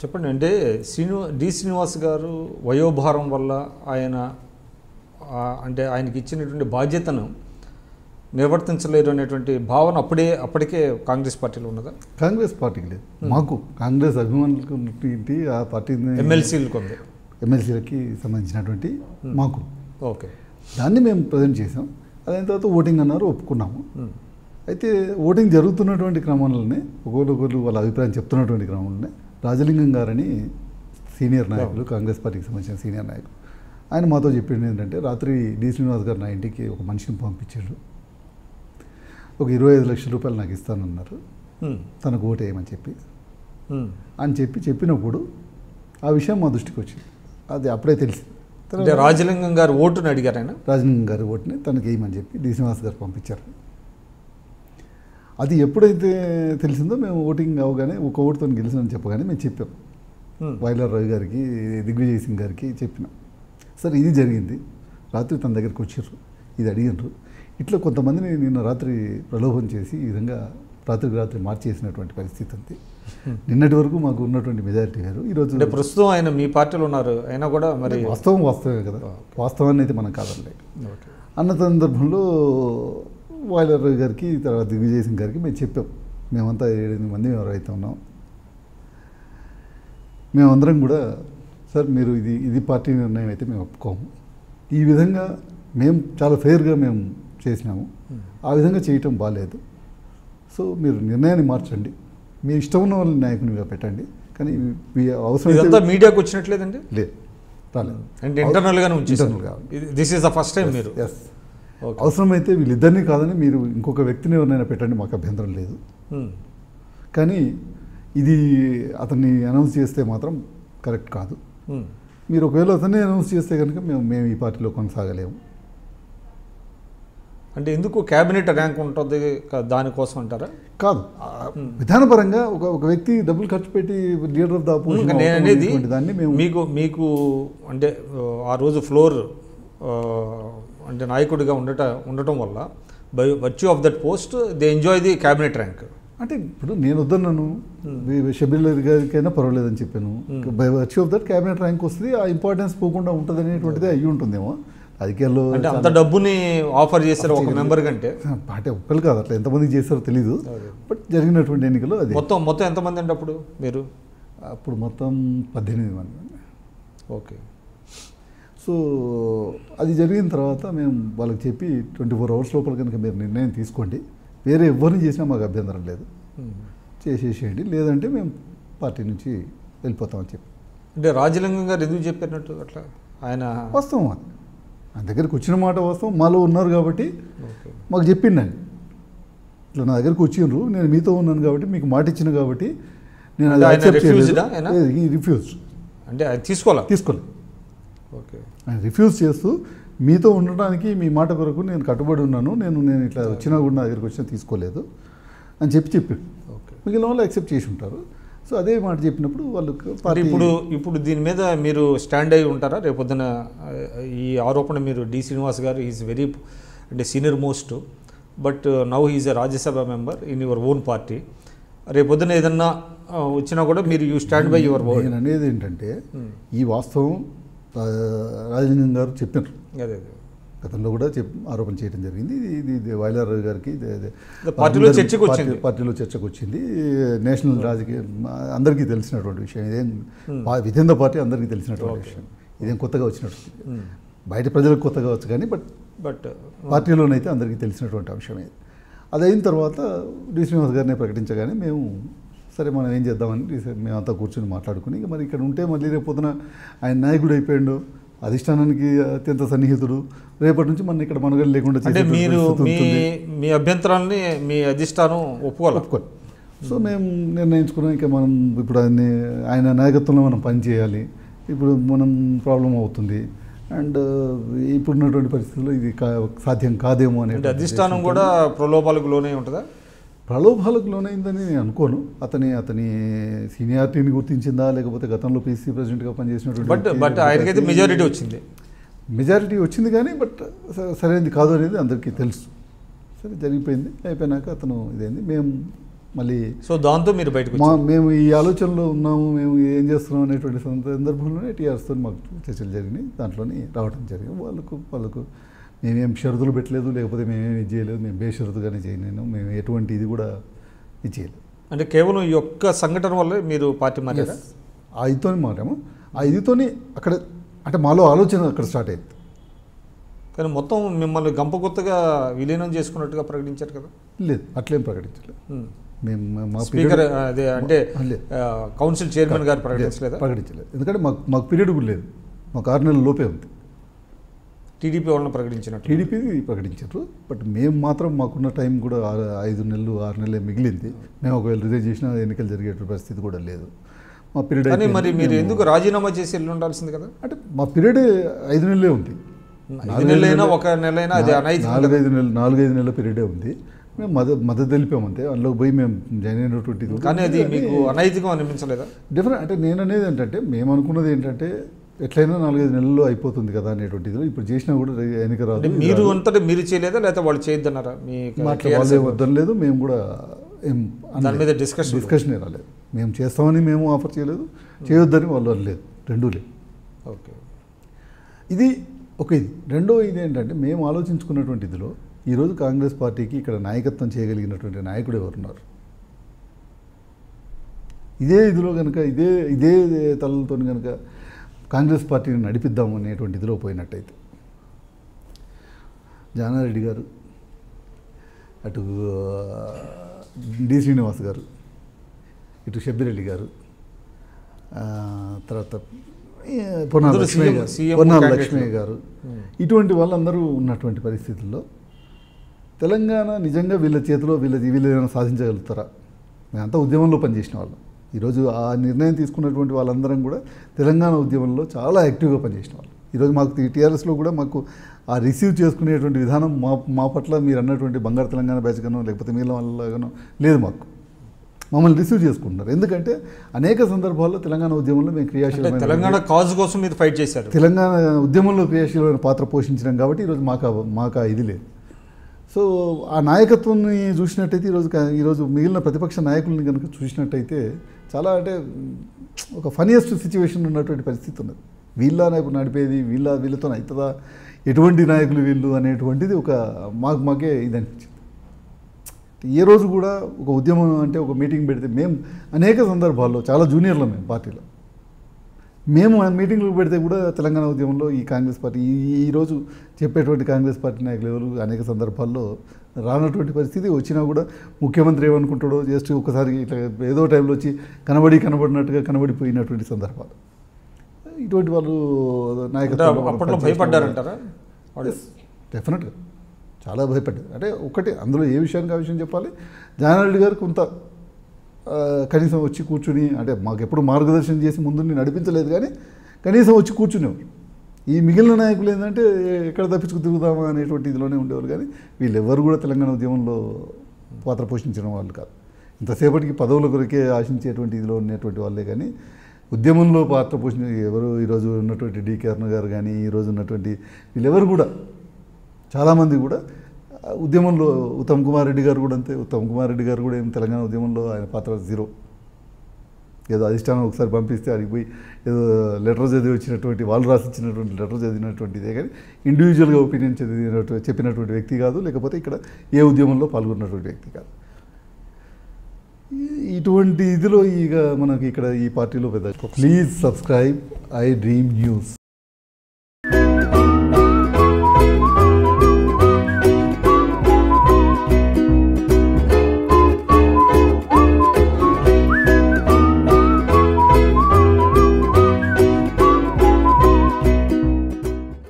చెప్పండి. అంటే శ్రీనివాస్ గారు వయోభారం వల్ల ఆయన అంటే ఆయనకి ఇచ్చినటువంటి బాధ్యతను నిర్వర్తించలేరు అనేటువంటి భావన అప్పటికే కాంగ్రెస్ పార్టీలో ఉన్నదా? కాంగ్రెస్ పార్టీకి లేదు, మాకు కాంగ్రెస్ అభిమానులకు ఆ పార్టీ ఎమ్మెల్సీలకి సంబంధించినటువంటి మాకు ఓకే దాన్ని మేము ప్రజెంట్ చేసాం. అదైన తర్వాత ఓటింగ్ అన్నారు, ఒప్పుకున్నాము. అయితే ఓటింగ్ జరుగుతున్నటువంటి క్రమంలోనే ఒకరు వాళ్ళ అభిప్రాయం చెప్తున్నటువంటి క్రమంలోనే రాజలింగం గారని సీనియర్ నాయకులు, కాంగ్రెస్ పార్టీకి సంబంధించిన సీనియర్ నాయకులు, ఆయన మాతో చెప్పింది ఏంటంటే రాత్రి డి శ్రీనివాస్ గారు నా ఇంటికి ఒక మనిషిని పంపించాడు, ఒక 25 లక్షల రూపాయలు నాకు ఇస్తానన్నారు, తనకు ఓటు వేయమని చెప్పి అని చెప్పినప్పుడు ఆ విషయం మా దృష్టికి వచ్చింది. అది అప్పుడే తెలిసింది. రాజలింగం గారు ఓటుని అడిగారు, ఆయన రాజలింగం గారి ఓటుని తనకి వేయమని చెప్పి డి శ్రీనివాస్ గారు పంపించారు. అది ఎప్పుడైతే తెలిసిందో మేము ఓటింగ్ అవగానే ఒక ఓటుతో గెలిచామని చెప్పగానే మేము చెప్పాం వైలర్ రవి గారికి, దిగ్విజయ్ సింగ్ గారికి చెప్పినాం, సరే ఇది జరిగింది, రాత్రి తన దగ్గరికి వచ్చారు, ఇది అడిగినారు, ఇట్లా కొంతమందిని నిన్న రాత్రి ప్రలోభం చేసి ఈ విధంగా రాత్రి మార్చేసినటువంటి పరిస్థితి ఉంది. నిన్నటి వరకు మాకు ఉన్నటువంటి మెజారిటీ గారు ఈరోజు ప్రస్తుతం ఆయన మీ పార్టీలో ఉన్నారు, అయినా కూడా మరి వాస్తవమే కదా, వాస్తవాన్ని అయితే మనం కాదండి. అన్న సందర్భంలో వైలర్ రవి గారికి, తర్వాత దిగ్విజయ్ సింగ్ గారికి మేము చెప్పాం, మేమంతా 7-8 మంది ఎవరైతే ఉన్నాం, మేమందరం కూడా సార్ మీరు ఇది పార్టీ నిర్ణయం అయితే మేము ఒప్పుకోము, ఈ విధంగా మేము చాలా ఫెయిర్గా మేము చేసినాము, ఆ విధంగా చేయటం బాగాలేదు, సో మీరు నిర్ణయాన్ని మార్చండి, మీ ఇష్టం ఉన్న వాళ్ళని నాయకునిగా పెట్టండి, కానీ అవసరం మీడియాకు వచ్చినట్లేదండి, లేదు రాలేదు, అంటే ఇంటర్నల్గానే this is the first time మీరు ఎస్ అవసరమైతే వీళ్ళిద్దరినీ కాదని మీరు ఇంకొక వ్యక్తిని ఎవరినైనా పెట్టండి, మాకు అభ్యంతరం లేదు, కానీ ఇది అతన్ని అనౌన్స్ చేస్తే మాత్రం కరెక్ట్ కాదు, మీరు ఒకవేళ అతన్ని అనౌన్స్ చేస్తే కనుక మేము ఈ పార్టీలో కొనసాగలేము. అంటే ఎందుకు క్యాబినెట్ ర్యాంక్ ఉంటుంది దానికోసం అంటారా? కాదు, విధానపరంగా ఒక వ్యక్తి డబ్బులు ఖర్చు పెట్టి లీడర్ ఆఫ్ ద అపోజిషన్ అనేది దాన్ని మీకు అంటే ఆ రోజు ఫ్లోర్ అంటే నాయకుడిగా ఉండటం వల్ల by virtue of that post they enjoy the cabinet rank. అంటే ఇప్పుడు నేను వద్దన్నాను, షబీర్ గారికైనా పర్వాలేదని చెప్పాను, by virtue of that cabinet rank వస్తుంది, ఆ ఇంపార్టెన్స్ పోకుండా ఉంటుంది అనేటువంటిది అయ్యి ఉంటుందేమో. రాజకీయాల్లో అంటే అంత డబ్బుని ఆఫర్ చేశారు ఒక మెంబర్ కంటే, పార్టీ ఒక్కరు కాదు, అట్లా ఎంతమంది చేస్తారో తెలీదు, బట్ జరిగినటువంటి ఎన్నికలు అది మొత్తం ఎంతమంది అంటే అప్పుడు మొత్తం 18 మంది. ఓకే, సో అది జరిగిన తర్వాత మేము వాళ్ళకి చెప్పి 24 అవర్స్ లోపల కనుక మీరు నిర్ణయం తీసుకోండి, వేరే ఎవరిని చేసినా మాకు అభ్యంతరం లేదు, చేసేసేయండి, లేదంటే మేము పార్టీ నుంచి వెళ్ళిపోతామని చెప్పి. అంటే రాజలింగం గారు ఎందుకు చెప్పినట్టు అట్లా? ఆయన వాస్తవం, ఆయన దగ్గరికి వచ్చిన మాట వాస్తవం, మాలో ఉన్నారు కాబట్టి మాకు చెప్పిండండి, ఇట్లా నా దగ్గరికి వచ్చిండ్రు, నేను మీతో ఉన్నాను కాబట్టి మీకు మాట ఇచ్చిన కాబట్టి నేను అది యాక్సెప్ట్ చేయలేదు. ఈ రిఫ్యూజ్ అంటే తీసుకోలేదు. ఓకే, ఆయన రిఫ్యూజ్ చేస్తూ మీతో ఉండడానికి మీ మాట కొరకు నేను కట్టుబడి ఉన్నాను, నేను ఇట్లా వచ్చినా కూడా నా దగ్గరికి వచ్చినా తీసుకోలేదు అని చెప్పాడు. మిగిలిన వాళ్ళు యాక్సెప్ట్ చేసి ఉంటారు. సో అదే మాట చెప్పినప్పుడు వాళ్ళు ఇప్పుడు దీని మీద మీరు స్టాండ్ అయి ఉంటారా రేపొద్దున? ఈ ఆరోపణ మీరు డి శ్రీనివాస్ గారు ఈజ్ వెరీ అంటే senior most, but now he's a Rajya Sabha member in your own party, రేపొద్దున ఏదన్నా వచ్చినా కూడా మీరు you stand by your word. నేను అనేది ఏంటంటే ఈ వాస్తవం రాజలింగం గారు చెప్పారు, గతంలో కూడా ఆరోపణ చేయడం జరిగింది, ఇది వైలర్ గారికి పార్టీలో చర్చకు వచ్చింది, నేషనల్ రాజకీయ అందరికీ తెలిసినటువంటి విషయం, ఇదేం విధిన్ ద పార్టీ అందరికీ తెలిసినటువంటి విషయం, ఇదేం కొత్తగా వచ్చినట్టు, బయట ప్రజలకు కొత్తగా వచ్చు కానీ బట్ పార్టీలోనైతే అందరికీ తెలిసినటువంటి అంశం ఇది. అదైన తర్వాత డి శ్రీనివాస్ గారిని ప్రకటించగానే మేము సరే మనం ఏం చేద్దామని మేమంతా కూర్చొని మాట్లాడుకుని, మరి ఇక్కడ ఉంటే మళ్ళీ రేపొద్దున ఆయన నాయకుడు అయిపోయాడు, అధిష్టానానికి అత్యంత సన్నిహితుడు, రేపటి నుంచి మన ఇక్కడ మనుగడ లేకుండా మీ అభ్యంతరాన్ని మీ అధిష్టానం ఒప్పుకోవాలి. సో మేము నిర్ణయించుకున్నాం, ఇంకా మనం ఇప్పుడు ఆయన నాయకత్వంలో మనం పనిచేయాలి, ఇప్పుడు మనం ప్రాబ్లం అవుతుంది, అండ్ ఇప్పుడున్నటువంటి పరిస్థితుల్లో ఇది సాధ్యం కాదేమో అనే అధిష్టానం కూడా ప్రలోభాలకు లోనే ఉంటుందా? ప్రలోభాలకు లోనైందని నేను అనుకోను. అతని సీనియారిటీని గుర్తించిందా, లేకపోతే గతంలో పీసీ ప్రెసిడెంట్గా పనిచేసినటువంటి బట్ ఆయనకైతే మెజారిటీ వచ్చింది. మెజారిటీ వచ్చింది కానీ బట్ సరైనది కాదు అనేది అందరికీ తెలుసు. సరే జరిగిపోయింది, అయిపోయినాక అతను ఇదైంది. మేము మళ్ళీ సో దాంతో మీరు బయటకు మేము ఈ ఆలోచనలో ఉన్నాము, మేము ఏం చేస్తున్నాం అనేటువంటి సందర్భంలోనే టీఆర్ఎస్తో మాకు చర్చలు జరిగినాయి. దాంట్లోనే రావడం జరిగింది. వాళ్ళకు మేమేం షరతులు పెట్టలేదు, లేకపోతే మేమేమి ఇది చేయలేదు, మేము బేషరతుగానే చేయలేను, మేము ఎటువంటి ఇది కూడా ఇది చేయలేదు. అంటే కేవలం ఈ ఒక్క సంఘటన వల్ల మీరు పార్టీ మారారా? ఆ ఇదితోనే మారాము. ఆ ఇదితోనే అక్కడ అంటే మాలో ఆలోచన అక్కడ స్టార్ట్ అయింది. కానీ మొత్తం మిమ్మల్ని గంపగుత్తగా విలీనం చేసుకున్నట్టుగా ప్రకటించారు కదా? లేదు, అట్లేం ప్రకటించలేదు. మేము మా స్పీకర్ అదే అంటే కౌన్సిల్ చైర్మన్ గారు ప్రకటించలేదు. ఎందుకంటే మాకు పీరియడ్ కూడా లేదు, మాకు 6 నెలల లోపే ఉంది. టీడీపీ వాళ్ళని ప్రకటించినట్టు టీడీపీ ప్రకటించారు. బట్ మేము మాత్రం మాకున్న టైం కూడా 5 నెలలు 6 నెలలే మిగిలింది. మేము ఒకవేళ రిజైన్ చేసినా ఎన్నికలు జరిగేటువంటి పరిస్థితి కూడా లేదు. మా పీరియడ్ కానీ మరి మీరు ఎందుకు రాజీనామా చేసి వెళ్ళి ఉండాల్సింది కదా? అంటే మా పీరియడ్ 5 నెలలే ఉంది. 5 నెలలైనా 1 నెలైనా అది 4-5 నెలల పీరియడే ఉంది. మేము మద్దతు తెలిపాము అంతే. అందులోకి పోయి మేము జాయిన్ అయినటువంటిది. కానీ అది మీకు అనైతికం అనిపించలేదా? డిఫరెంట్ అంటే నేను అనేది ఏంటంటే మేము అనుకున్నది ఏంటంటే ఎట్లయినా 4-5 నెలల్లో అయిపోతుంది కదా అనేటువంటిది. ఇప్పుడు చేసినా కూడా ఎన్నిక రాదు. మీరు అంతటా మీరు చేయలేదా లేకపోతే వాళ్ళు చేయొద్దన్నారా? వాళ్ళే వద్దనలేదు, మేము కూడా దాని మీద డిస్కషనే రాలేదు. మేము చేస్తామని మేము ఆఫర్ చేయలేదు, చేయొద్దని వాళ్ళు అనలేదు. రెండూ లేదు. ఓకే, ఇది ఒక ఇది. రెండో ఇది ఏంటంటే మేము ఆలోచించుకున్నటువంటి ఇదిలో ఈరోజు కాంగ్రెస్ పార్టీకి ఇక్కడ నాయకత్వం చేయగలిగినటువంటి నాయకుడు ఎవరున్నారు? ఇదే ఇదిలో కనుక ఇదే తలలతో కనుక కాంగ్రెస్ పార్టీని నడిపిద్దాము అనేటువంటి ఇదిలో పోయినట్టయితే జానారెడ్డి గారు, అటు డి శ్రీనివాస్ గారు, ఇటు షబ్బిరెడ్డి గారు, తర్వాత పొన్నాల లక్ష్మయ్య గారు, ఇటువంటి వాళ్ళందరూ ఉన్నటువంటి పరిస్థితుల్లో తెలంగాణ నిజంగా వీళ్ళ చేతిలో వీళ్ళు ఏమైనా సాధించగలుగుతారా? మేమంతా ఉద్యమంలో పనిచేసిన వాళ్ళం. ఈరోజు ఆ నిర్ణయం తీసుకున్నటువంటి వాళ్ళందరం కూడా తెలంగాణ ఉద్యమంలో చాలా యాక్టివ్గా పనిచేసిన వాళ్ళు. ఈరోజు మాకు టీఆర్ఎస్లో కూడా మాకు ఆ రిసీవ్ చేసుకునేటువంటి విధానం మా పట్ల మీరు అన్నటువంటి బంగారు తెలంగాణ బ్యాచ్గానో లేకపోతే మీల వాళ్ళగానో లేదు. మమ్మల్ని రిసీవ్ చేసుకుంటున్నారు. ఎందుకంటే అనేక సందర్భాల్లో తెలంగాణ ఉద్యమంలో మేము క్రియాశీలమైన తెలంగాణ కాజ్ కోసం మీరు ఫైట్ చేశారు. తెలంగాణ ఉద్యమంలో క్రియాశీలమైన పాత్ర పోషించినాం కాబట్టి ఈరోజు మాకు ఇది లేదు. సో ఆ నాయకత్వాన్ని చూసినట్టయితే ఈరోజు మిగిలిన ప్రతిపక్ష నాయకుల్ని కనుక చూసినట్టయితే చాలా అంటే ఒక ఫనియెస్ట్ సిచ్యువేషన్ ఉన్నటువంటి పరిస్థితి ఉన్నది. వీళ్ళ నడిపేది వీళ్ళతో అవుతుందా, ఎటువంటి నాయకులు వీళ్ళు అనేటువంటిది ఒక మాకే ఇది అనిపించింది. ఏ రోజు కూడా ఒక ఉద్యమం అంటే ఒక మీటింగ్ పెడితే మేము అనేక సందర్భాల్లో చాలా జూనియర్లు మేము పార్టీలో మేము మీటింగ్లు పెడితే కూడా తెలంగాణ ఉద్యమంలో ఈ కాంగ్రెస్ పార్టీ ఈరోజు చెప్పేటువంటి కాంగ్రెస్ పార్టీ నాయకులు ఎవరు అనేక సందర్భాల్లో రానటువంటి పరిస్థితి వచ్చినా కూడా ముఖ్యమంత్రి ఏమనుకుంటాడో జస్ట్ ఒకసారి ఇట్లా ఏదో టైంలో వచ్చి కనబడినట్టుగా కనబడిపోయినటువంటి సందర్భాలు. ఇటువంటి వాళ్ళు నాయకత్వం భయపడ్డారంటారా? డెఫినెట్గా చాలా భయపడ్డారు. అంటే ఒకటి అందులో ఏ విషయానికి ఆ విషయం చెప్పాలి. జానారెడ్డి గారు కొంత కనీసం వచ్చి కూర్చుని అంటే మాకు ఎప్పుడు మార్గదర్శనం చేసి ముందుని నడిపించలేదు, కానీ కనీసం వచ్చి కూర్చునేవారు. ఈ మిగిలిన నాయకులు ఏంటంటే ఎక్కడ తప్పించుకు తిరుగుదామా అనేటువంటి ఇదిలోనే ఉండేవారు. కానీ వీళ్ళెవ్వరు కూడా తెలంగాణ ఉద్యమంలో పాత్ర పోషించిన వాళ్ళు కాదు. ఇంతసేపటికి పదవుల కొరకే ఆశించేటువంటి ఇదిలో ఉన్నటువంటి వాళ్ళే కానీ ఉద్యమంలో పాత్ర పోషించిన ఎవరు ఈరోజు ఉన్నటువంటి డికే అరుణ గారు కానీ ఈరోజు ఉన్నటువంటి వీళ్ళెవరు కూడా చాలామంది కూడా ఉద్యమంలో ఉత్తమ్ కుమార్ రెడ్డి గారు కూడా అంతే. ఉత్తమ్ కుమార్ రెడ్డి గారు కూడా ఏం తెలంగాణ ఉద్యమంలో ఆయన పాత్ర జీరో. ఏదో అధిష్టానం ఒకసారి పంపిస్తే అడిగి పోయి ఏదో లెటర్ చదివి వచ్చినటువంటి వాళ్ళు రాసిచ్చినటువంటి లెటర్ చదివినటువంటిదే కానీ ఇండివిజువల్గా ఒపీనియన్ చెప్పినటువంటి వ్యక్తి కాదు, లేకపోతే ఇక్కడ ఏ ఉద్యమంలో పాల్గొన్నటువంటి వ్యక్తి కాదు. ఇటువంటి ఇదిలో ఇక మనకి ఇక్కడ ఈ పార్టీలో పెద్ద. Please subscribe I dream news.